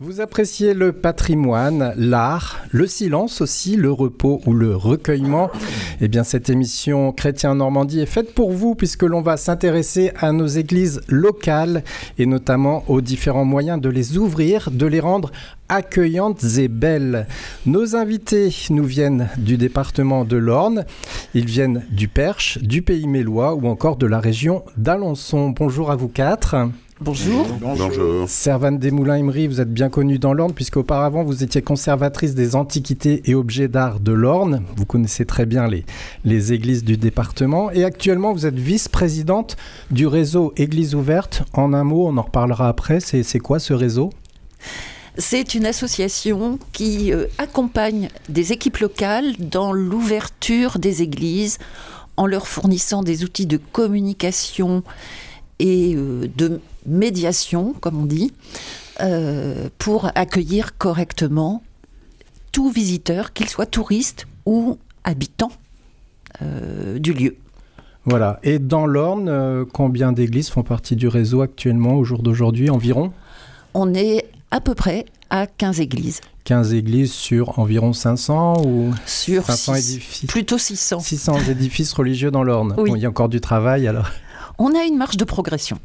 Vous appréciez le patrimoine, l'art, le silence aussi, le repos ou le recueillement. Eh bien, cette émission Chrétien en Normandie est faite pour vous puisque l'on va s'intéresser à nos églises locales et notamment aux différents moyens de les ouvrir, de les rendre accueillantes et belles. Nos invités nous viennent du département de l'Orne, ils viennent du Perche, du Pays Mélois ou encore de la région d'Alençon. Bonjour à vous quatre. Bonjour. Bonjour. Servane Desmoulins-Imri, vous êtes bien connue dans l'Orne puisqu'auparavant vous étiez conservatrice des antiquités et objets d'art de l'Orne. Vous connaissez très bien les églises du département et actuellement vous êtes vice-présidente du réseau Églises ouvertes. En un mot, on en reparlera après, c'est quoi ce réseau ? C'est une association qui accompagne des équipes locales dans l'ouverture des églises en leur fournissant des outils de communication et de médiation, comme on dit, pour accueillir correctement tout visiteur, qu'il soit touriste ou habitant du lieu. Voilà. Et dans l'Orne, combien d'églises font partie du réseau actuellement, au jour d'aujourd'hui, environ ? On est à peu près à 15 églises. 15 églises sur environ 500 ou sur 500 édifices. Plutôt 600. 600 édifices religieux dans l'Orne. Oui. Bon, il y a encore du travail alors. On a une marge de progression.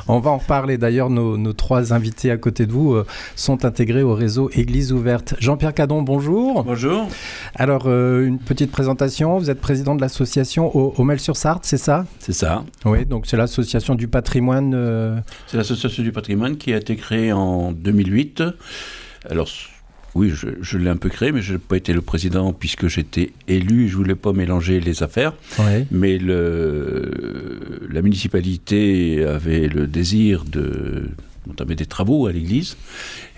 On va en reparler. D'ailleurs, nos trois invités à côté de vous sont intégrés au réseau Églises ouvertes. Jean-Pierre Cadon, bonjour. Bonjour. Alors, une petite présentation. Vous êtes président de l'association Aumel-sur-Sarthe, c'est ça ? C'est ça. Oui, donc c'est l'association du patrimoine. C'est l'association du patrimoine qui a été créée en 2008. Alors, oui, je l'ai un peu créé, mais je n'ai pas été le président puisque j'étais élu. Je ne voulais pas mélanger les affaires. Oui. Mais la municipalité avait le désir d'entamer des travaux à l'église.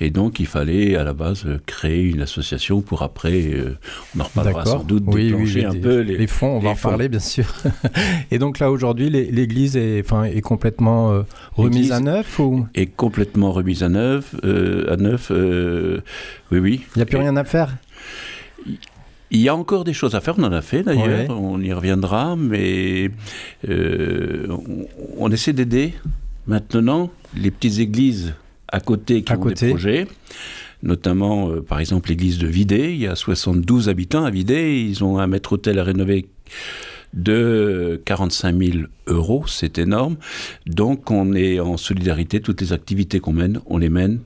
Et donc, il fallait à la base créer une association pour après, on en reparlera sans doute, déclencher un peu les fonds. On va en parler, bien sûr. Et donc là, aujourd'hui, l'église est complètement remise à neuf ou... Est complètement remise à neuf. Oui. Il n'y a plus rien à faire ? Il y a encore des choses à faire, on en a fait d'ailleurs, Ouais. On y reviendra, mais on essaie d'aider maintenant les petites églises à côté qui ont des projets, notamment par exemple l'église de Vidé, il y a 72 habitants à Vidé, ils ont un maître-autel à rénover de 45 000 €, c'est énorme, donc on est en solidarité, toutes les activités qu'on mène, on les mène,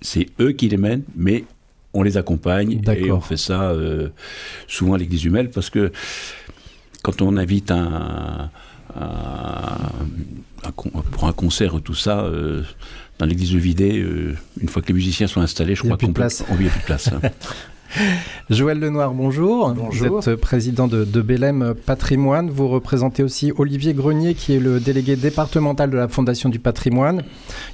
c'est eux qui les mènent, mais on les accompagne. D'accord. Et on fait ça souvent à l'église Humel parce que quand on invite pour un concert ou tout ça, dans l'église de Vidé, une fois que les musiciens sont installés, je crois qu'on n'y a plus de place. Joël Lenoir, bonjour. Bonjour. Vous êtes président de Bélem Patrimoine. Vous représentez aussi Olivier Grenier, qui est le délégué départemental de la Fondation du patrimoine.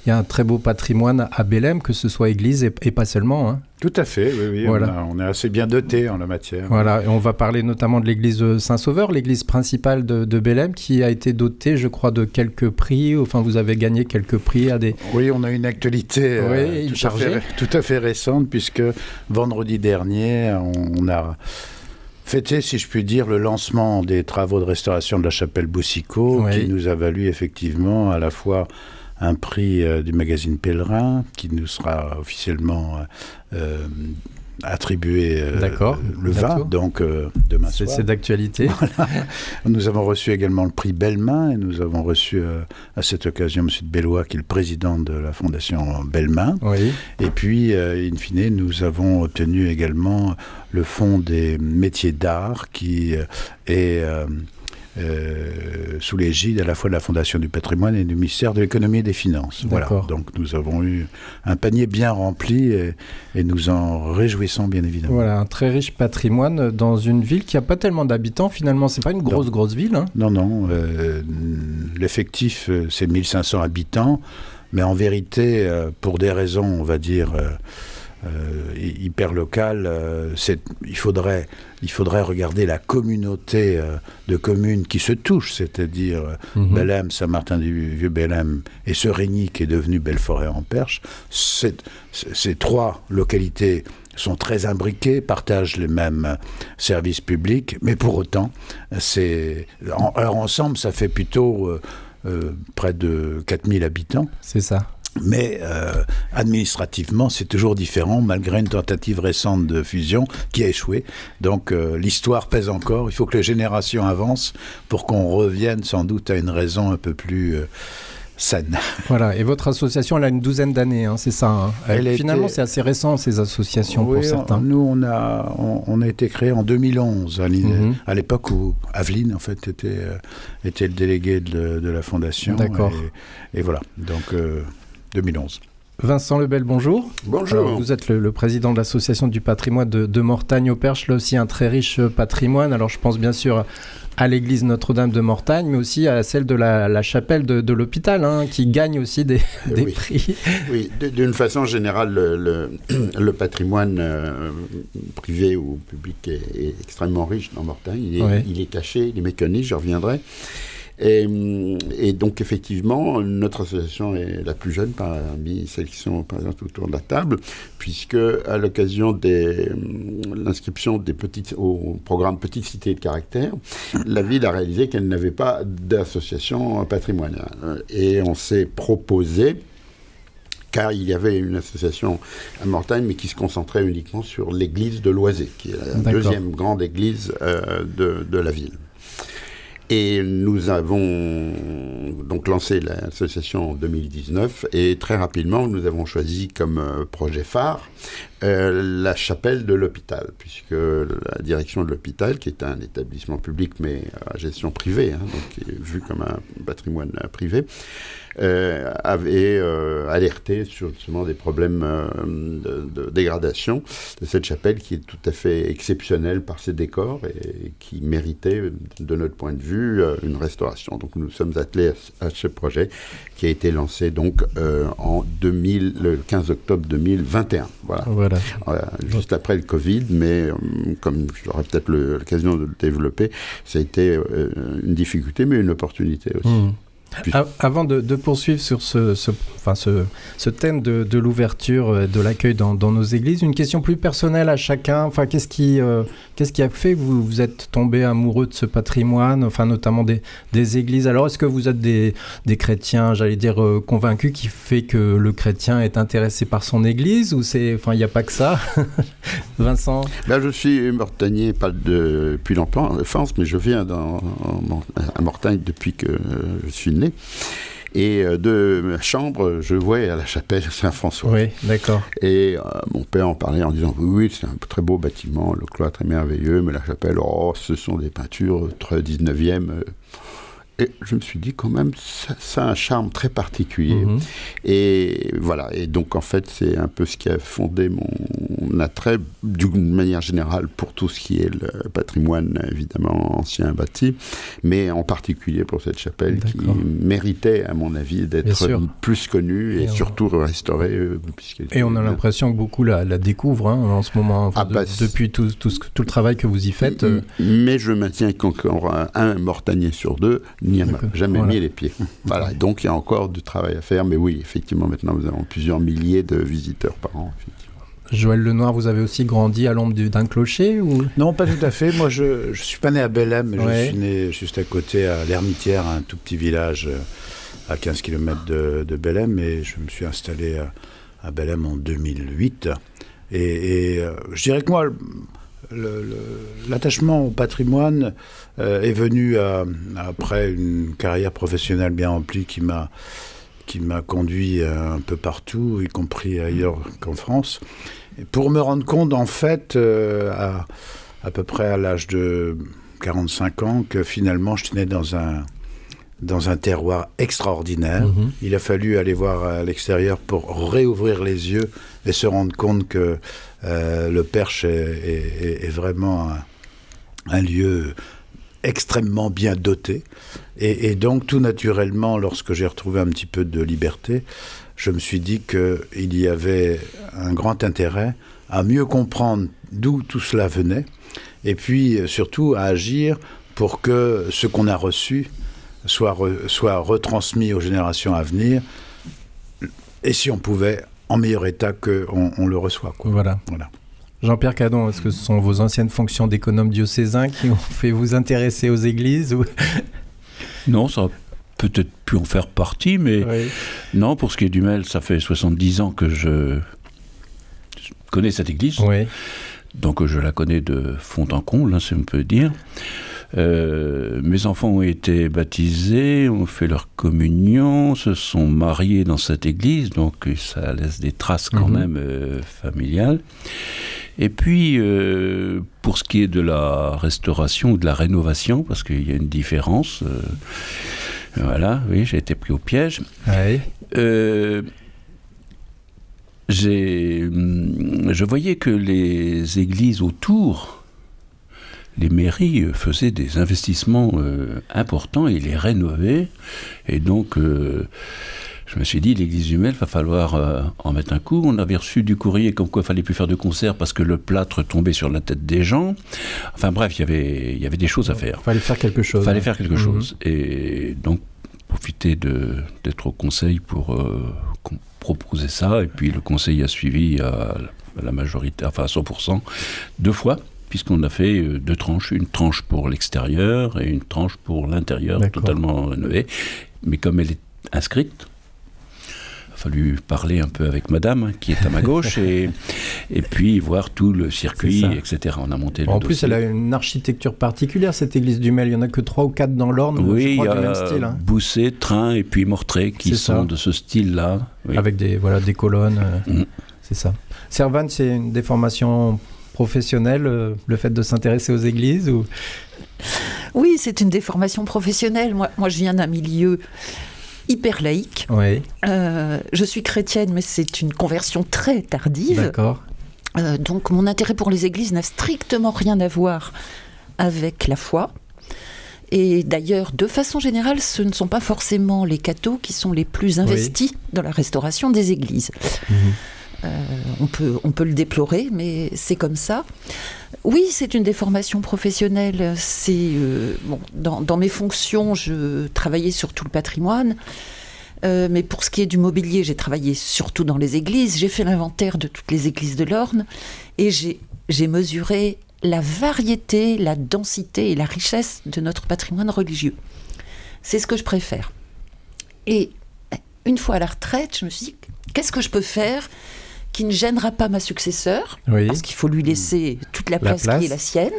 Il y a un très beau patrimoine à Bélem, que ce soit église et pas seulement. Hein. Tout à fait, oui. Voilà. On est assez bien doté en la matière. Voilà, et on va parler notamment de l'église Saint-Sauveur, l'église principale de Bélem, qui a été dotée, je crois, de quelques prix. Enfin, vous avez gagné quelques prix à des... Oui, on a une actualité tout à fait récente, puisque vendredi dernier, on a fêté, si je puis dire, le lancement des travaux de restauration de la chapelle Boussicot, qui nous a valu effectivement à la fois un prix du magazine Pèlerin, qui nous sera officiellement attribué le 20, donc demain soir. C'est d'actualité. Voilà. Nous avons reçu également le prix Bellemain, et nous avons reçu à cette occasion M. de Bellois, qui est le président de la fondation Bellemain. Oui. Et puis, in fine, nous avons obtenu également le fonds des métiers d'art, qui est... sous l'égide à la fois de la Fondation du patrimoine et du ministère de l'économie et des finances. Voilà. Donc nous avons eu un panier bien rempli et nous en réjouissons bien évidemment. Voilà, un très riche patrimoine dans une ville qui n'a pas tellement d'habitants finalement. C'est pas une grosse ville. Hein. Non. L'effectif, c'est 1500 habitants, mais en vérité, pour des raisons, on va dire... hyper local, il faudrait regarder la communauté de communes qui se touchent, c'est-à-dire Bélem, Saint-Martin-du-Vieux-Bélem et Serigny qui est devenu Belfort-et-en-Perche. Ces trois localités sont très imbriquées, partagent les mêmes services publics, mais pour autant, alors ensemble, ça fait plutôt près de 4000 habitants. C'est ça. Mais administrativement, c'est toujours différent, malgré une tentative récente de fusion qui a échoué. Donc l'histoire pèse encore. Il faut que les générations avancent pour qu'on revienne sans doute à une raison un peu plus saine. Voilà. Et votre association, elle a une douzaine d'années, hein, c'est ça. Hein. Finalement, c'est assez récent, ces associations, pour certains. Nous, on a été créé en 2011, à l'époque où Aveline, en fait, était le délégué de la fondation. D'accord. Et voilà. Donc 2011. Vincent Lebel, bonjour. Bonjour. Alors, vous êtes le président de l'association du patrimoine de Mortagne au Perche, là aussi un très riche patrimoine. Alors je pense bien sûr à l'église Notre-Dame de Mortagne, mais aussi à celle de la chapelle de l'hôpital, hein, qui gagne aussi des prix. Oui, d'une façon générale, le patrimoine privé ou public est extrêmement riche dans Mortagne. Il est caché, il est méconnu, j'y reviendrai. Et donc, effectivement, notre association est la plus jeune parmi celles qui sont présentes autour de la table, puisque à l'occasion de l'inscription au programme Petite Cité de Caractère, la ville a réalisé qu'elle n'avait pas d'association patrimoniale. Et on s'est proposé, car il y avait une association à Mortagne, mais qui se concentrait uniquement sur l'église de Loizé, qui est la deuxième grande église de la ville. Et nous avons donc lancé l'association en 2019 et très rapidement nous avons choisi comme projet phare la chapelle de l'hôpital, puisque la direction de l'hôpital, qui est un établissement public mais à gestion privée, hein, donc vu comme un patrimoine privé, avait alerté sur justement des problèmes de dégradation de cette chapelle qui est tout à fait exceptionnelle par ses décors et qui méritait, de notre point de vue, une restauration. Donc nous sommes attelés à ce projet qui a été lancé donc le 15 octobre 2021. Voilà. Juste après le Covid, mais comme j'aurai peut-être l'occasion de le développer, ça a été une difficulté mais une opportunité aussi. Avant de poursuivre sur ce thème de l'ouverture, de l'accueil dans nos églises, une question plus personnelle à chacun. Enfin, qu'est-ce qui a fait que vous êtes tombé amoureux de ce patrimoine, enfin notamment des églises? Alors, est-ce que vous êtes des chrétiens, j'allais dire convaincus, qui fait que le chrétien est intéressé par son église, ou il n'y a pas que ça? Vincent? Je suis mortagnais, pas depuis l'enfance, mais je viens à Mortagne depuis que je suis né. Et de ma chambre, je voyais à la chapelle Saint-François. Oui, d'accord. Et mon père en parlait en disant « Oui, c'est un très beau bâtiment, le cloître est merveilleux, mais la chapelle, ce sont des peintures très 19e. » Et je me suis dit quand même, ça a un charme très particulier. Et voilà, et donc en fait, c'est un peu ce qui a fondé mon attrait, d'une manière générale, pour tout ce qui est le patrimoine, évidemment, ancien bâti, mais en particulier pour cette chapelle qui méritait, à mon avis, d'être plus connue et surtout restaurée. Et on a l'impression que beaucoup la découvrent en ce moment, depuis tout le travail que vous y faites. Mais je maintiens qu'encore un mortagnier sur deux n'y a jamais mis les pieds. Voilà. Donc il y a encore du travail à faire, mais oui, effectivement, maintenant nous avons plusieurs milliers de visiteurs par an. Joël Lenoir, vous avez aussi grandi à l'ombre d'un clocher ou... Non, pas tout à fait. Moi, je ne suis pas né à Bellem, mais je suis né juste à côté, à l'Hermitière, un tout petit village à 15 km de Bellem, et je me suis installé à Bellem en 2008. Et je dirais que moi... L'attachement au patrimoine est venu après une carrière professionnelle bien remplie qui m'a conduit un peu partout, y compris ailleurs qu'en France. Et pour me rendre compte, en fait, à peu près à l'âge de 45 ans, que finalement je tenais dans un terroir extraordinaire. Il a fallu aller voir à l'extérieur pour réouvrir les yeux et se rendre compte que le Perche est vraiment un lieu extrêmement bien doté. Et donc, tout naturellement, lorsque j'ai retrouvé un petit peu de liberté, je me suis dit qu'il y avait un grand intérêt à mieux comprendre d'où tout cela venait, et puis surtout à agir pour que ce qu'on a reçu soit retransmis aux générations à venir, et si on pouvait, en meilleur état qu'on le reçoit. Voilà. Jean-Pierre Cadon, est-ce que ce sont vos anciennes fonctions d'économe diocésain qui ont fait vous intéresser aux églises ou... Non, ça n'a peut-être pu en faire partie, mais non, pour ce qui est du Mel, ça fait 70 ans que je connais cette église. Oui. Donc je la connais de fond en comble, si on peut dire. Mes enfants ont été baptisés, ont fait leur communion, se sont mariés dans cette église, donc ça laisse des traces quand même familiales. Et puis, pour ce qui est de la restauration ou de la rénovation, parce qu'il y a une différence, voilà, oui, j'ai été pris au piège. Oui. Je voyais que les églises autour, les mairies faisaient des investissements importants et les rénovaient. Et donc, je me suis dit, l'église du Mel, il va falloir en mettre un coup. On avait reçu du courrier comme quoi il ne fallait plus faire de concert parce que le plâtre tombait sur la tête des gens. Enfin bref, il y avait des choses à faire. Il fallait faire quelque chose. Il fallait faire quelque chose. Et donc, profiter d'être au conseil pour proposer ça. Et puis, le conseil a suivi à la majorité, enfin à 100%, 2 fois. Puisqu'on a fait 2 tranches, une tranche pour l'extérieur et une tranche pour l'intérieur, totalement rénovée. Mais comme elle est inscrite, il a fallu parler un peu avec madame, qui est à ma gauche, et puis voir tout le circuit, etc. On a monté le dossier. En plus, elle a une architecture particulière, cette église du Mel. Il n'y en a que 3 ou 4 dans l'Orne, oui, je crois, du même style. Hein. Bousset, Train et puis Mortray, qui sont de ce style-là. Oui. Avec des colonnes, c'est ça. Servan, c'est une déformation professionnelle, le fait de s'intéresser aux églises ou... Oui, c'est une déformation professionnelle. Moi, je viens d'un milieu hyper laïque. Oui. Je suis chrétienne, mais c'est une conversion très tardive. D'accord. Donc, mon intérêt pour les églises n'a strictement rien à voir avec la foi. Et d'ailleurs, de façon générale, ce ne sont pas forcément les cathos qui sont les plus investis dans la restauration des églises. On peut le déplorer, mais c'est comme ça. Oui, c'est une déformation professionnelle. Dans mes fonctions, je travaillais sur tout le patrimoine. Mais pour ce qui est du mobilier, j'ai travaillé surtout dans les églises. J'ai fait l'inventaire de toutes les églises de l'Orne. Et j'ai mesuré la variété, la densité et la richesse de notre patrimoine religieux. C'est ce que je préfère. Et une fois à la retraite, je me suis dit, qu'est-ce que je peux faire qui ne gênera pas ma successeur, parce qu'il faut lui laisser toute la place qui est la sienne.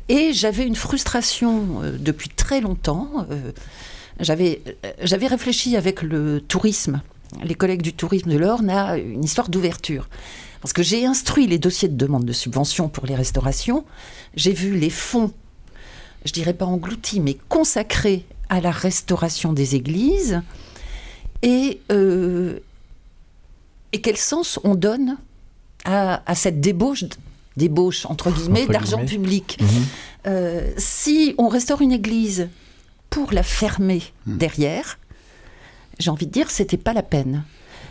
Et j'avais une frustration depuis très longtemps. J'avais réfléchi avec le tourisme, les collègues du tourisme de l'Orne, à une histoire d'ouverture. Parce que j'ai instruit les dossiers de demande de subvention pour les restaurations. J'ai vu les fonds, je dirais pas engloutis, mais consacrés à la restauration des églises. Et quel sens on donne à cette débauche entre guillemets, d'argent public. Si on restaure une église pour la fermer derrière, j'ai envie de dire, c'était pas la peine.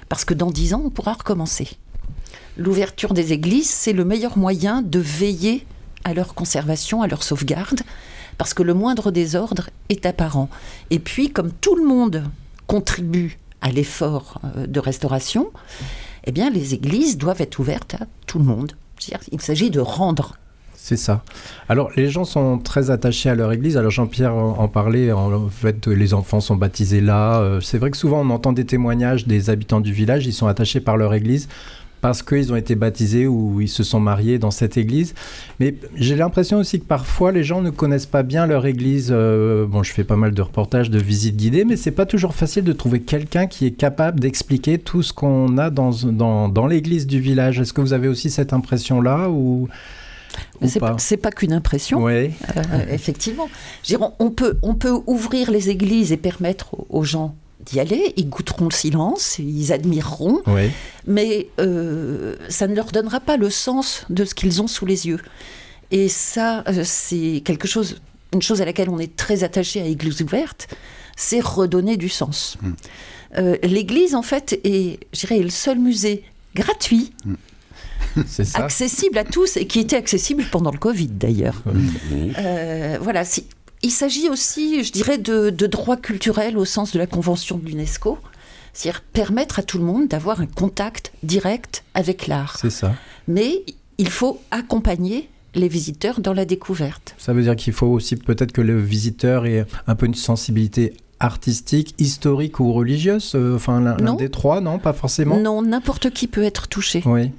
Parce que dans 10 ans, on pourra recommencer. L'ouverture des églises, c'est le meilleur moyen de veiller à leur conservation, à leur sauvegarde, parce que le moindre désordre est apparent. Et puis, comme tout le monde contribue à l'effort de restauration, eh bien, les églises doivent être ouvertes à tout le monde. C'est-à-dire, il s'agit de rendre. C'est ça. Alors, les gens sont très attachés à leur église. Alors, Jean-Pierre en parlait, en fait, les enfants sont baptisés là. C'est vrai que souvent, on entend des témoignages des habitants du village, ils sont attachés par leur église parce qu'ils ont été baptisés ou ils se sont mariés dans cette église. Mais j'ai l'impression aussi que parfois, les gens ne connaissent pas bien leur église. Bon, je fais pas mal de reportages, de visites guidées, mais c'est pas toujours facile de trouver quelqu'un qui est capable d'expliquer tout ce qu'on a dans l'église du village. Est-ce que vous avez aussi cette impression-là ou c'est pas qu'une impression, oui. Effectivement. Je veux dire, on peut ouvrir les églises et permettre aux gens d'y aller, ils goûteront le silence, ils admireront, oui. Mais ça ne leur donnera pas le sens de ce qu'ils ont sous les yeux. Et ça, c'est une chose à laquelle on est très attaché à Église ouverte, c'est redonner du sens. L'église, en fait, est le seul musée gratuit, c'est ça. Accessible à tous, et qui était accessible pendant le Covid, d'ailleurs. Voilà, il s'agit aussi, je dirais, de droit culturel au sens de la Convention de l'UNESCO, c'est-à-dire permettre à tout le monde d'avoir un contact direct avec l'art. C'est ça. Mais il faut accompagner les visiteurs dans la découverte. Ça veut dire qu'il faut aussi peut-être que le visiteur ait un peu une sensibilité artistique, historique ou religieuse, l'un des trois, non, pas forcément. Non, n'importe qui peut être touché. Oui.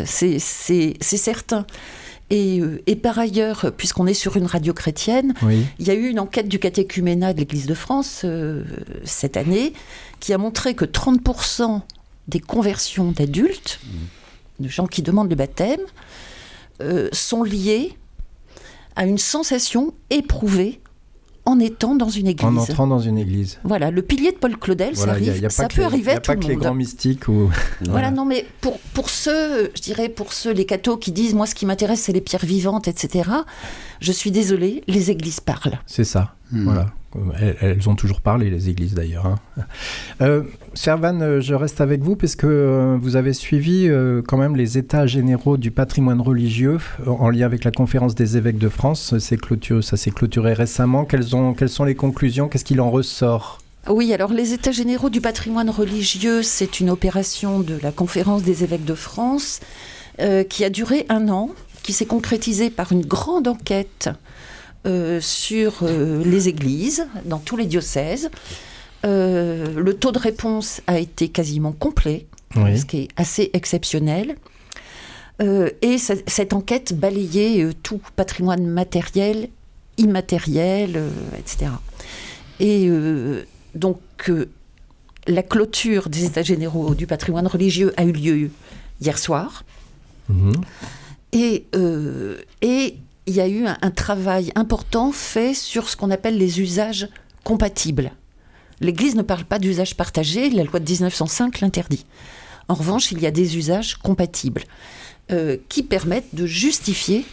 C'est certain. Et par ailleurs, puisqu'on est sur une radio chrétienne, il y a eu une enquête du catéchuménat de l'Église de France cette année qui a montré que 30% des conversions d'adultes, de gens qui demandent le baptême, sont liées à une sensation éprouvée en étant dans une église. En entrant dans une église. Voilà, le pilier de Paul Claudel, ça peut arriver à tout le monde. Il n'y a pas que les grands mystiques. Ou... Voilà, non, mais pour ceux, je dirais, les cathos qui disent, moi, ce qui m'intéresse, c'est les pierres vivantes, etc., je suis désolée, les églises parlent. C'est ça, voilà. Elles ont toujours parlé, les églises d'ailleurs. Servan, je reste avec vous parce que vous avez suivi quand même les états généraux du patrimoine religieux en lien avec la conférence des évêques de France. Ça s'est clôturé récemment. Quelles sont les conclusions? Qu'est-ce qu'il en ressort? Oui, alors les états généraux du patrimoine religieux, c'est une opération de la conférence des évêques de France qui a duré 1 an, qui s'est concrétisée par une grande enquête sur les églises, dans tous les diocèses. Le taux de réponse a été quasiment complet, ce qui est assez exceptionnel. Et cette enquête balayait tout patrimoine matériel, immatériel, etc. Et donc, la clôture des États généraux du patrimoine religieux a eu lieu hier soir. Et il y a eu un travail important fait sur ce qu'on appelle les usages compatibles. L'Église ne parle pas d'usage partagé, la loi de 1905 l'interdit. En revanche, il y a des usages compatibles qui permettent de justifier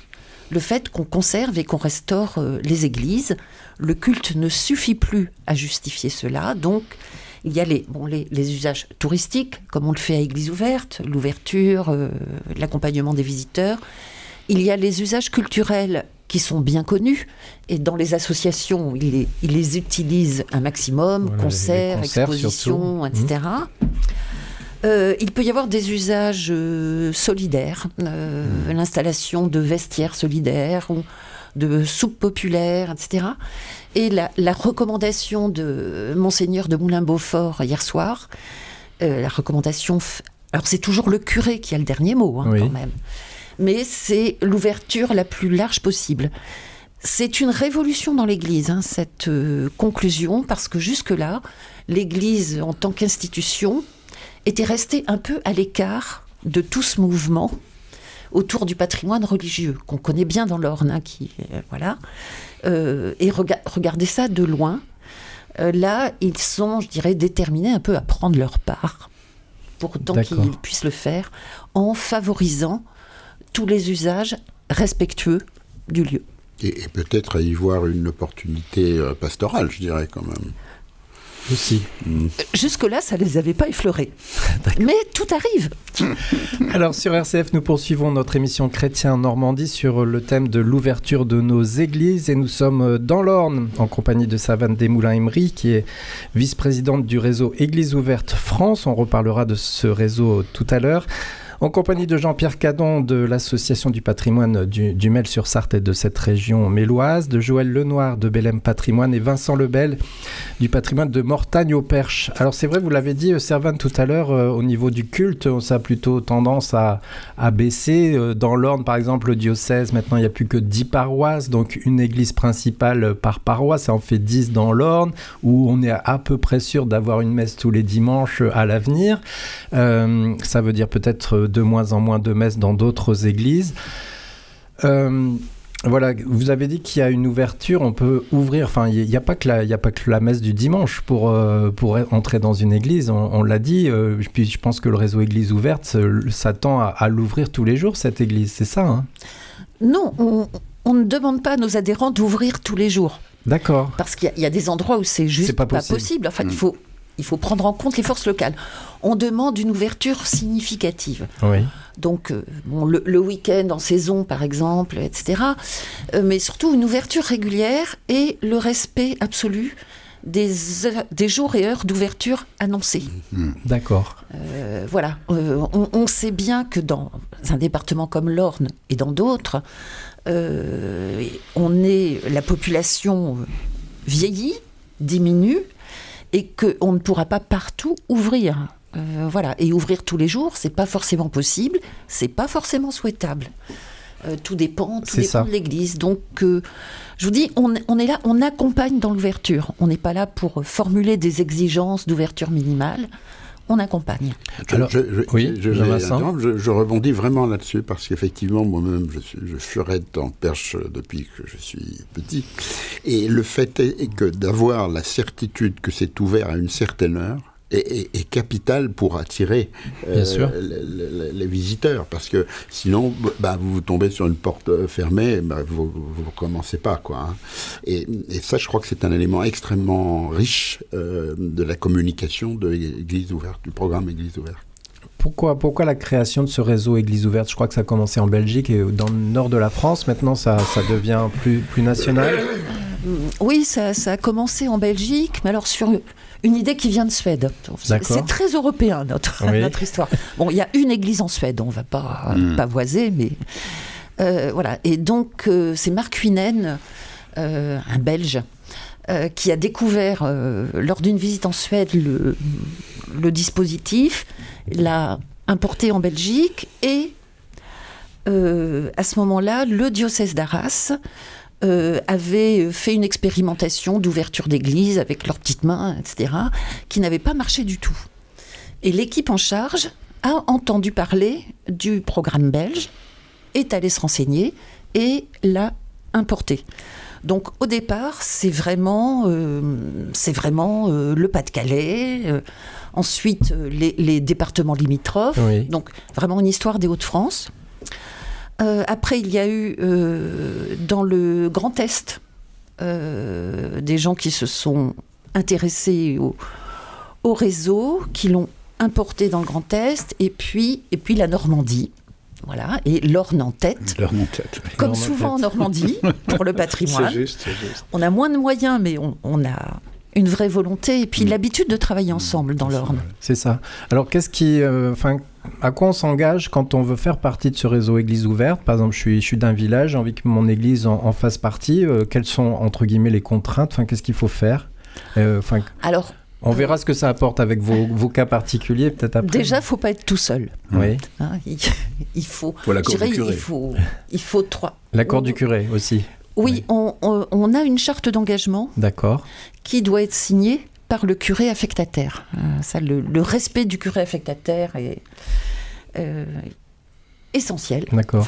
le fait qu'on conserve et qu'on restaure les églises. Le culte ne suffit plus à justifier cela, donc il y a les usages touristiques, comme on le fait à Église ouverte, l'ouverture, l'accompagnement des visiteurs. Il y a les usages culturels qui sont bien connus, et dans les associations, ils les utilisent un maximum, concerts, expositions, surtout. etc. Il peut y avoir des usages solidaires, l'installation de vestiaires solidaires ou de soupes populaires, etc. Et la recommandation de Monseigneur de Moulin-Beaufort hier soir, la recommandation... Alors c'est toujours le curé qui a le dernier mot, quand même. Mais c'est l'ouverture la plus large possible. C'est une révolution dans l'Église, cette conclusion, parce que jusque-là, l'Église, en tant qu'institution, était restée un peu à l'écart de tout ce mouvement autour du patrimoine religieux, qu'on connaît bien dans l'Orne, et regardez ça de loin. Là, ils sont, je dirais, déterminés un peu à prendre leur part, pour autant qu'ils puissent le faire, en favorisant tous les usages respectueux du lieu. Et peut-être à y voir une opportunité pastorale, je dirais, quand même. Aussi. Jusque-là, ça ne les avait pas effleurés. Mais tout arrive. Alors, sur RCF, nous poursuivons notre émission Chrétien Normandie sur le thème de l'ouverture de nos églises. Et nous sommes dans l'Orne, en compagnie de Servan Desmoulins-Emery, qui est vice-présidente du réseau Église ouverte France. On reparlera de ce réseau tout à l'heure. En compagnie de Jean-Pierre Cadon de l'Association du patrimoine du Mail-sur-Sarthe et de cette région méloise, de Joël Lenoir de Bellem Patrimoine et Vincent Lebel du patrimoine de Mortagne au Perche. Alors c'est vrai, vous l'avez dit, Servan, tout à l'heure, au niveau du culte, ça a plutôt tendance à baisser. Dans l'Orne, par exemple, le diocèse, maintenant il n'y a plus que 10 paroisses, donc une église principale par paroisse, ça en fait 10 dans l'Orne, où on est à peu près sûr d'avoir une messe tous les dimanches à l'avenir. Ça veut dire peut-être de moins en moins de messes dans d'autres églises. Voilà, vous avez dit qu'il y a une ouverture, on peut ouvrir, enfin il n'y a pas que la messe du dimanche pour entrer dans une église, on l'a dit, puis je pense que le réseau Église ouverte s'attend à l'ouvrir tous les jours, cette église, c'est ça, Non, on ne demande pas à nos adhérents d'ouvrir tous les jours. D'accord. Parce qu'il y a des endroits où c'est juste pas possible. Enfin, il faut prendre en compte les forces locales. On demande une ouverture significative. Oui. Donc, le week-end en saison, par exemple, etc. Mais surtout une ouverture régulière et le respect absolu des jours et heures d'ouverture annoncés. D'accord. Voilà. On sait bien que un département comme l'Orne et dans d'autres, la population vieillit, diminue, et qu'on ne pourra pas partout ouvrir. Voilà. Et ouvrir tous les jours, c'est pas forcément possible, c'est pas forcément souhaitable. Tout dépend de l'Église. Donc, je vous dis, on est là, on accompagne dans l'ouverture. On n'est pas là pour formuler des exigences d'ouverture minimale. On accompagne. Je rebondis vraiment là-dessus parce qu'effectivement, moi-même, je furette en perche depuis que je suis petit. Et le fait est que d'avoir la certitude que c'est ouvert à une certaine heure est capital pour attirer les visiteurs. Parce que sinon, vous tombez sur une porte fermée, vous ne recommencez pas, quoi. Hein. Et ça, je crois que c'est un élément extrêmement riche de la communication de l'Église ouverte, du programme Église ouverte. Pourquoi la création de ce réseau Église ouverte? Je crois que ça a commencé en Belgique et dans le nord de la France. Maintenant, ça devient plus national. Oui, ça a commencé en Belgique, mais alors sur une idée qui vient de Suède. C'est très européen, notre histoire. Bon, il y a une église en Suède, on ne va pas pavoiser, mais voilà. Et donc, c'est Mark Winen, un Belge, qui a découvert, lors d'une visite en Suède, le dispositif, l'a importé en Belgique, et à ce moment-là, le diocèse d'Arras avait fait une expérimentation d'ouverture d'église avec leurs petites mains, etc., qui n'avait pas marché du tout. Et l'équipe en charge a entendu parler du programme belge, est allée se renseigner et l'a importé. Donc au départ, c'est vraiment le Pas-de-Calais, ensuite les départements limitrophes, donc vraiment une histoire des Hauts-de-France. Après, il y a eu dans le Grand Est des gens qui se sont intéressés au réseau, qui l'ont importé dans le Grand Est, et puis la Normandie. Voilà, et l'Orne en tête. Comme souvent en Normandie, pour le patrimoine. C'est juste. On a moins de moyens, mais on a une vraie volonté, et puis l'habitude de travailler ensemble dans l'Orne. C'est ça. Alors, à quoi on s'engage quand on veut faire partie de ce réseau Église ouverte? Par exemple, je suis d'un village, j'ai envie que mon église en fasse partie. Quelles sont, entre guillemets, les contraintes? Qu'est-ce qu'il faut faire? Alors, on verra ce que ça apporte avec vos cas particuliers, peut-être après. Déjà, il ne faut pas être tout seul. Oui. Hein, il faut l'accord du curé. Il faut 3. L'accord du curé aussi. Oui, on a une charte d'engagement. D'accord. Qui doit être signée par le curé affectataire. Ça, le respect du curé affectataire est essentiel. D'accord.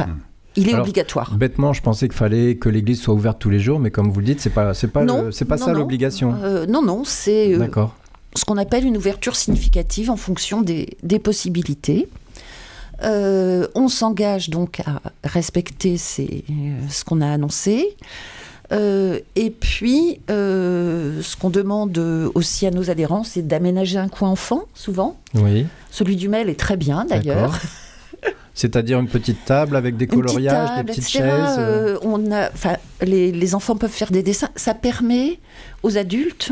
Il est obligatoire. Bêtement, je pensais qu'il fallait que l'église soit ouverte tous les jours, mais comme vous le dites, c'est pas ça l'obligation. Non, c'est d'accord. Ce qu'on appelle une ouverture significative en fonction des possibilités. On s'engage donc à respecter ce qu'on a annoncé. Et puis, ce qu'on demande aussi à nos adhérents, c'est d'aménager un coin enfant, souvent. Oui. Celui du Mail est très bien, d'ailleurs. D'accord. C'est-à-dire une petite table avec des coloriages, des petites chaises. Les enfants peuvent faire des dessins. Ça permet aux adultes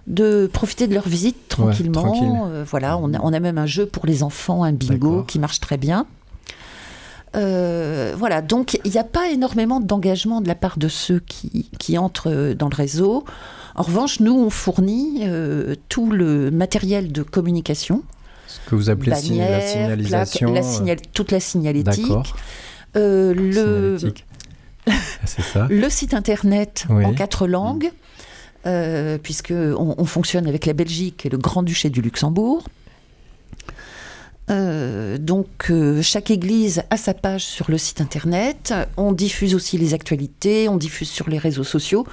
de profiter de leur visite tranquillement. Voilà, on a même un jeu pour les enfants, un bingo qui marche très bien. Voilà, donc il n'y a pas énormément d'engagement de la part de ceux qui entrent dans le réseau. En revanche, nous, on fournit tout le matériel de communication. Ce que vous appelez la signalisation. Toute la signalétique. D'accord. Signalétique. C'est ça. Le site internet en 4 langues, puisqu'on fonctionne avec la Belgique et le Grand-Duché du Luxembourg. Donc chaque église a sa page sur le site internet. On diffuse aussi les actualités, on diffuse sur les réseaux sociaux.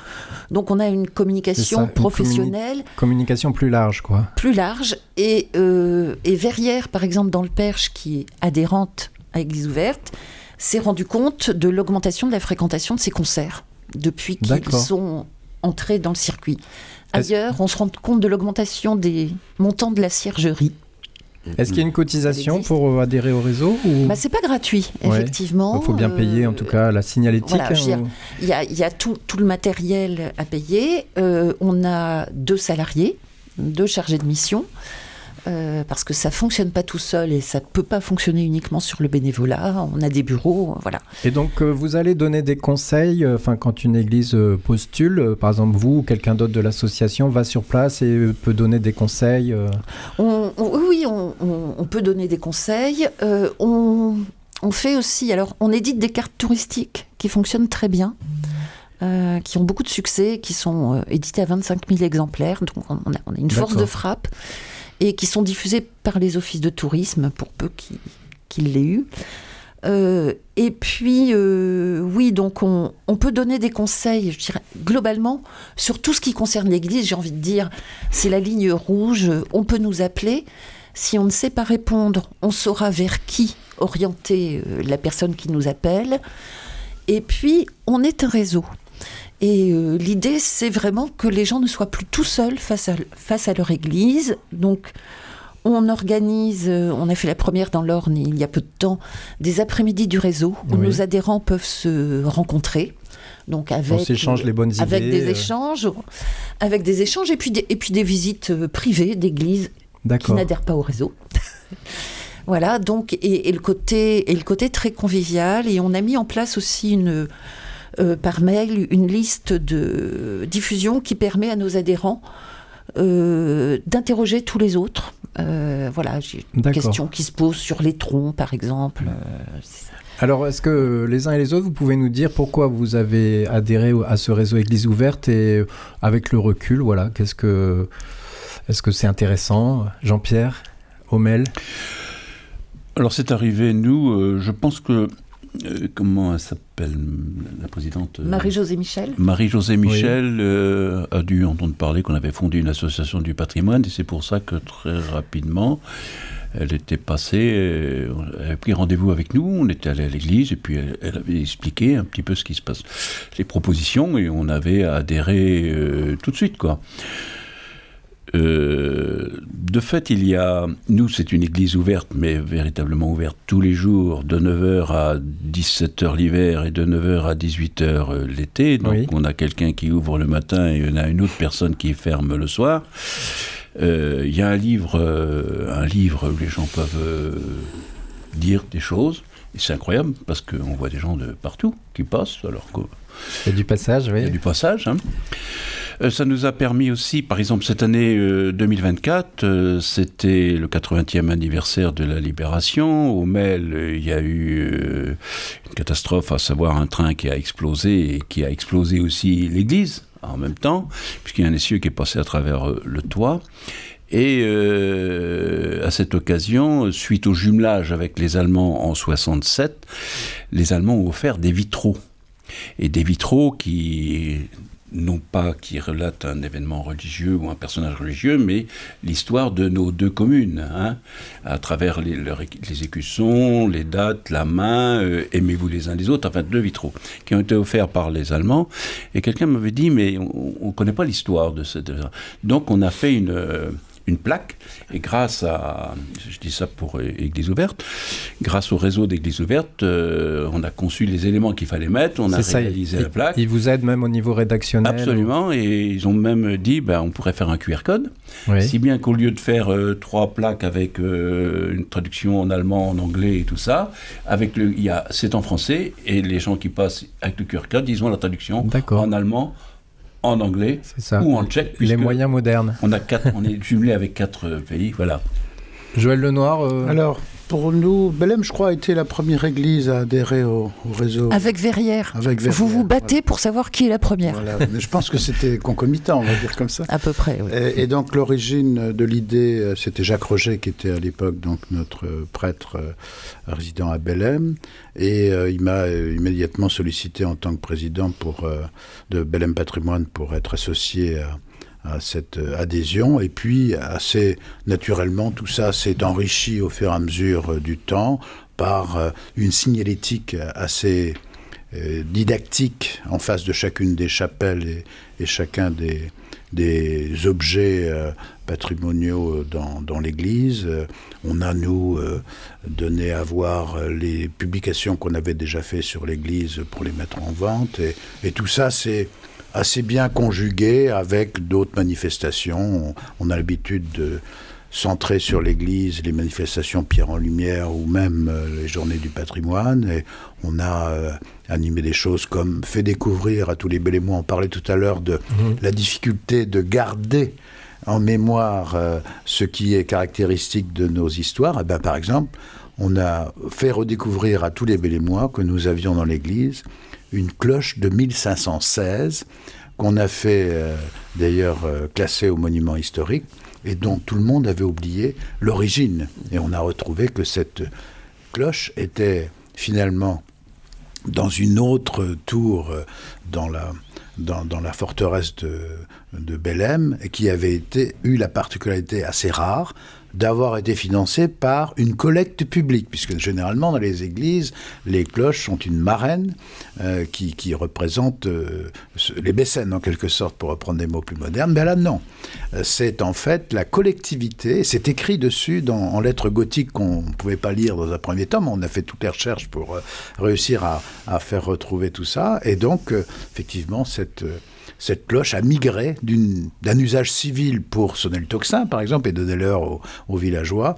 Donc on a une communication professionnelle. Communication plus large, quoi. Plus large. Et Verrières, par exemple, dans le Perche, qui est adhérente à Église ouverte, s'est rendu compte de l'augmentation de la fréquentation de ses concerts depuis qu'ils sont entrés dans le circuit. Ailleurs, on se rend compte de l'augmentation des montants de la ciergerie. Est-ce qu'il y a une cotisation pour adhérer au réseau ou... C'est pas gratuit, effectivement. Il faut bien payer, en tout cas, la signalétique. Voilà, il y a tout le matériel à payer. On a 2 salariés, 2 chargés de mission. parce que ça fonctionne pas tout seul et ça peut pas fonctionner uniquement sur le bénévolat. On a des bureaux, voilà. Et donc vous allez donner des conseils, quand une église postule, par exemple vous ou quelqu'un d'autre de l'association va sur place et peut donner des conseils. Oui, on peut donner des conseils. On fait aussi, alors on édite des cartes touristiques qui fonctionnent très bien. Qui ont beaucoup de succès, qui sont édités à 25 000 exemplaires, donc on a une force de frappe, et qui sont diffusés par les offices de tourisme, pour peu qu'ils l'aient eu. Et puis, oui, donc on peut donner des conseils, je dirais, globalement, sur tout ce qui concerne l'Église, j'ai envie de dire, c'est la ligne rouge, on peut nous appeler. Si on ne sait pas répondre, on saura vers qui orienter la personne qui nous appelle. Et puis, on est un réseau. Et l'idée, c'est vraiment que les gens ne soient plus tout seuls face à leur église. Donc, on organise, on a fait la première dans l'Orne il y a peu de temps, des après-midi du réseau où nos adhérents peuvent se rencontrer. Donc on s'échange les bonnes idées. Avec des échanges et puis des visites privées d'églises qui n'adhèrent pas au réseau. Voilà, donc, et le côté très convivial. Et on a mis en place aussi par mail une liste de diffusion qui permet à nos adhérents d'interroger tous les autres. Voilà, j'ai une question qui se pose sur les troncs, par exemple. Alors, est-ce que les uns et les autres, vous pouvez nous dire pourquoi vous avez adhéré à ce réseau Église ouverte et avec le recul, voilà, est-ce que c'est intéressant, Jean-Pierre, Omel? Alors c'est arrivé, nous, je pense que, comment elle s'appelle, la présidente Marie-Josée Michel. Marie-Josée Michel a dû entendre parler qu'on avait fondé une association du patrimoine, et c'est pour ça que très rapidement, elle était passée, elle avait pris rendez-vous avec nous, on était allé à l'église, et puis elle avait expliqué un petit peu ce qui se passe, les propositions, et on avait adhéré tout de suite, quoi. De fait, nous c'est une église ouverte, mais véritablement ouverte tous les jours, de 9h à 17h l'hiver et de 9h à 18h l'été. Donc on a quelqu'un qui ouvre le matin et on a une autre personne qui ferme le soir. Il y a un livre où les gens peuvent dire des choses. Et c'est incroyable parce qu'on voit des gens de partout qui passent. Alors que il y a du passage, oui. Il y a du passage, hein. Ça nous a permis aussi, par exemple, cette année 2024, c'était le 80e anniversaire de la Libération. Au Mel, il y a eu une catastrophe, à savoir un train qui a explosé et qui a explosé aussi l'église en même temps, puisqu'il y a un essieu qui est passé à travers le toit. Et à cette occasion, suite au jumelage avec les Allemands en 67, les Allemands ont offert des vitraux. Et des vitraux qui relatent un événement religieux ou un personnage religieux, mais l'histoire de nos deux communes, hein, à travers les écussons, les dates, la main, aimez-vous les uns les autres, enfin 2 vitraux, qui ont été offerts par les Allemands. Et quelqu'un m'avait dit, mais on ne connaît pas l'histoire de cette... Donc on a fait une plaque, et grâce à, je dis ça pour Église ouverte, grâce au réseau d'Église ouverte, on a conçu les éléments qu'il fallait mettre, on a réalisé la plaque. Ils vous aident même au niveau rédactionnel? Absolument, et ils ont même dit, on pourrait faire un QR code, si bien qu'au lieu de faire 3 plaques avec une traduction en allemand, en anglais et tout ça, c'est en français, et les gens qui passent avec le QR code, ils ont la traduction en allemand, en anglais ou en tchèque. Les moyens modernes. On est jumelé avec 4 pays, voilà. Joël Lenoir. Alors, pour nous, Bellem, je crois, a été la première église à adhérer au réseau. Avec Verrières. Vous vous battez pour savoir qui est la première. Voilà. Mais je pense que c'était concomitant, on va dire comme ça. À peu près, oui. Et donc, l'origine de l'idée, c'était Jacques Roger, qui était à l'époque donc notre prêtre résident à Bellem. Et il m'a immédiatement sollicité en tant que président de Bellem Patrimoine pour être associé à cette adhésion. Et puis, assez naturellement, tout ça s'est enrichi au fur et à mesure du temps par une signalétique assez didactique en face de chacune des chapelles et chacun des objets patrimoniaux dans l'église. On a, nous, donné à voir les publications qu'on avait déjà faites sur l'église pour les mettre en vente. Et tout ça, c'est assez bien conjugué avec d'autres manifestations. On a l'habitude de centrées sur l'église, les manifestations Pierre en Lumière ou même les journées du patrimoine. Et on a animé des choses comme fait découvrir à tous les Belémois, on parlait tout à l'heure de la difficulté de garder en mémoire ce qui est caractéristique de nos histoires. Et ben, par exemple, on a fait redécouvrir à tous les Belémois que nous avions dans l'église une cloche de 1516 qu'on a fait d'ailleurs classer au monument historique et dont tout le monde avait oublié l'origine. Et on a retrouvé que cette cloche était finalement dans une autre tour dans la forteresse de Bélem, et qui avait eu la particularité assez rare d'avoir été financée par une collecte publique, puisque généralement dans les églises, les cloches sont une marraine qui représente les mécènes en quelque sorte, pour reprendre des mots plus modernes. Mais là non, c'est en fait la collectivité, c'est écrit dessus en lettres gothiques qu'on ne pouvait pas lire dans un premier temps, mais on a fait toutes les recherches pour réussir à faire retrouver tout ça, et donc effectivement cette cloche a migré d'un usage civil pour sonner le tocsin, par exemple, et donner l'heure aux villageois.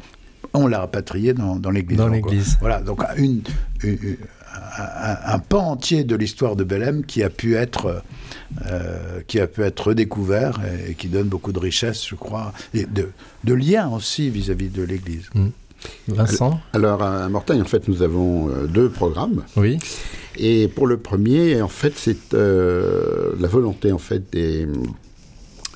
On l'a rapatriée dans l'église. Dans l'église. Voilà, donc un pan entier de l'histoire de Bélem qui a pu être redécouvert et qui donne beaucoup de richesse, je crois, et de liens aussi vis-à-vis de l'église. Vincent ? Alors, à Mortagne, en fait, nous avons 2 programmes. Oui. Et pour le premier, en fait, c'est la volonté, en fait,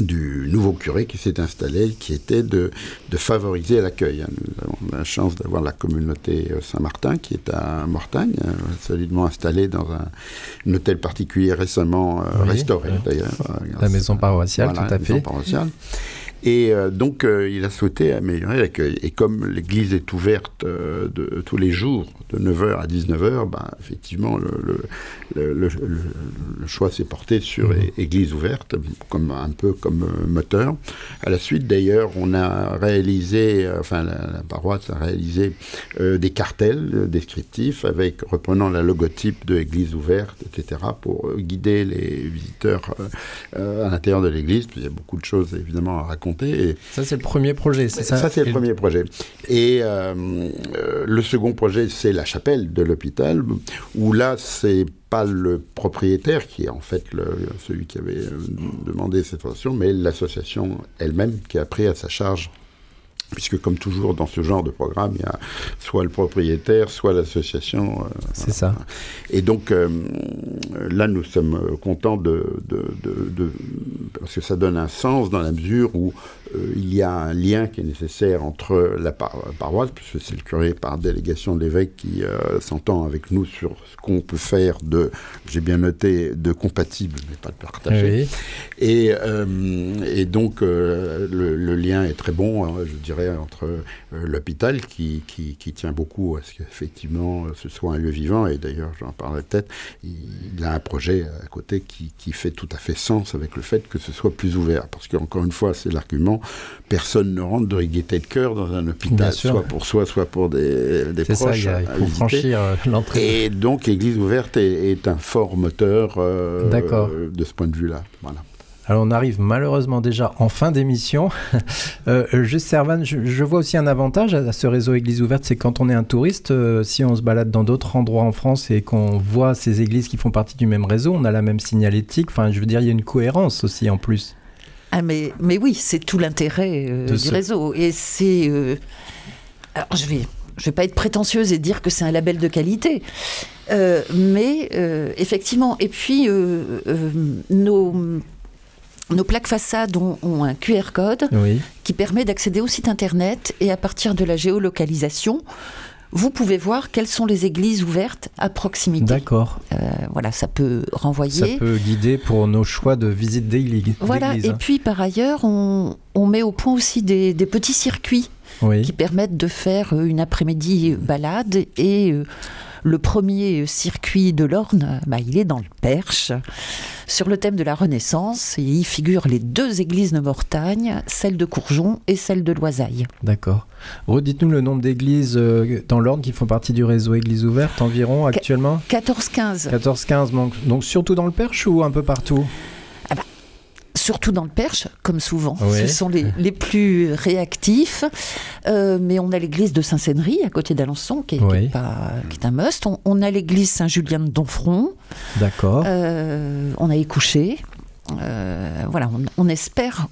du nouveau curé qui s'est installé, qui était de favoriser l'accueil. Nous avons la chance d'avoir la communauté Saint-Martin, qui est à Mortagne, solidement installée dans un hôtel particulier récemment restauré, d'ailleurs. La maison paroissiale, voilà, tout à fait. La maison paroissiale. Et donc, il a souhaité améliorer l'accueil. Et comme l'église est ouverte de tous les jours, de 9h à 19h, effectivement, le choix s'est porté sur église ouverte, un peu comme moteur. À la suite, d'ailleurs, on a réalisé, la paroisse a réalisé des cartels descriptifs reprenant la logotype de église ouverte, etc., pour guider les visiteurs à l'intérieur de l'église. Il y a beaucoup de choses, évidemment, à raconter. Et ça, c'est le premier projet, c'est ça ? Ça, c'est le premier projet. Et le second projet, c'est la chapelle de l'hôpital, où là, c'est pas le propriétaire qui est en fait celui qui avait demandé cette formation, mais l'association elle-même qui a pris à sa charge. Puisque comme toujours dans ce genre de programme, il y a soit le propriétaire, soit l'association. C'est ça. Et donc là, nous sommes contents parce que ça donne un sens dans la mesure où il y a un lien qui est nécessaire entre la paroisse, puisque c'est le curé par délégation de l'évêque qui s'entend avec nous sur ce qu'on peut faire j'ai bien noté, de compatible, mais pas de partager. Oui. Et donc le lien est très bon, je dirais, entre l'hôpital qui tient beaucoup à ce qu'effectivement ce soit un lieu vivant, et d'ailleurs j'en parlerai peut-être, il a un projet à côté qui fait tout à fait sens avec le fait que ce soit plus ouvert, parce qu'encore une fois c'est l'argument, personne ne rentre de gaieté de cœur dans un hôpital, soit pour soi, soit pour des proches. Ça, il faut franchir l'entrée. Et donc église ouverte est un fort moteur de ce point de vue-là. Voilà. Alors on arrive malheureusement déjà en fin d'émission. Juste Servan, je vois aussi un avantage à ce réseau Église ouverte, c'est quand on est un touriste, si on se balade dans d'autres endroits en France et qu'on voit ces églises qui font partie du même réseau, on a la même signalétique, enfin je veux dire il y a une cohérence aussi en plus. Ah mais oui, c'est tout l'intérêt du réseau. Et c'est... alors je vais pas être prétentieuse et dire que c'est un label de qualité, mais effectivement, et puis nos plaques façades ont un QR code qui permet d'accéder au site internet, et à partir de la géolocalisation, vous pouvez voir quelles sont les églises ouvertes à proximité. D'accord. Voilà, ça peut renvoyer. Ça peut guider pour nos choix de visite d'église. Voilà, et puis par ailleurs, on met au point aussi des petits circuits qui permettent de faire une après-midi balade, et le premier circuit de l'Orne, il est dans le Perche, sur le thème de la Renaissance, et y figurent les 2 églises de Mortagne, celle de Courjon et celle de Loisaille. D'accord. Redites-nous le nombre d'églises dans l'Orne qui font partie du réseau Église ouverte environ actuellement ? 14-15. 14-15, donc surtout dans le Perche ou un peu partout ? Surtout dans le Perche, comme souvent. Ce sont les plus réactifs. Mais on a l'église de Saint-Sénéry, à côté d'Alençon, qui est un must. On a l'église Saint-Julien de Donfront. D'accord. On a Écouché. Voilà, on espère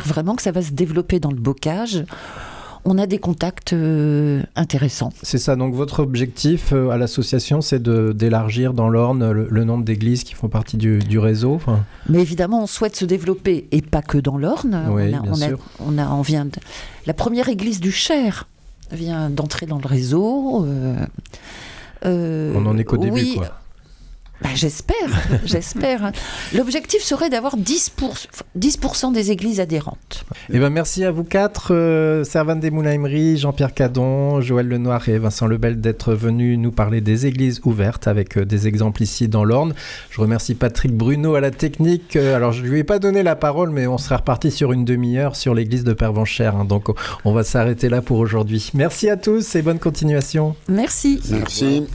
vraiment que ça va se développer dans le bocage. On a des contacts intéressants. C'est ça, donc votre objectif à l'association, c'est d'élargir dans l'Orne le nombre d'églises qui font partie du réseau. Mais évidemment, on souhaite se développer, et pas que dans l'Orne. Oui, La première église du Cher vient d'entrer dans le réseau. On en est qu'au début, quoi. Bah, j'espère. L'objectif serait d'avoir 10% des églises adhérentes. Eh ben, merci à vous quatre, Servane Desmoulins-Emery, Jean-Pierre Cadon, Joël Lenoir et Vincent Lebel d'être venus nous parler des églises ouvertes avec des exemples ici dans l'Orne. Je remercie Patrick Bruno à la technique. Alors, je ne lui ai pas donné la parole, mais on sera reparti sur une demi-heure sur l'église de Pervenchère. Donc, on va s'arrêter là pour aujourd'hui. Merci à tous et bonne continuation. Merci. Merci.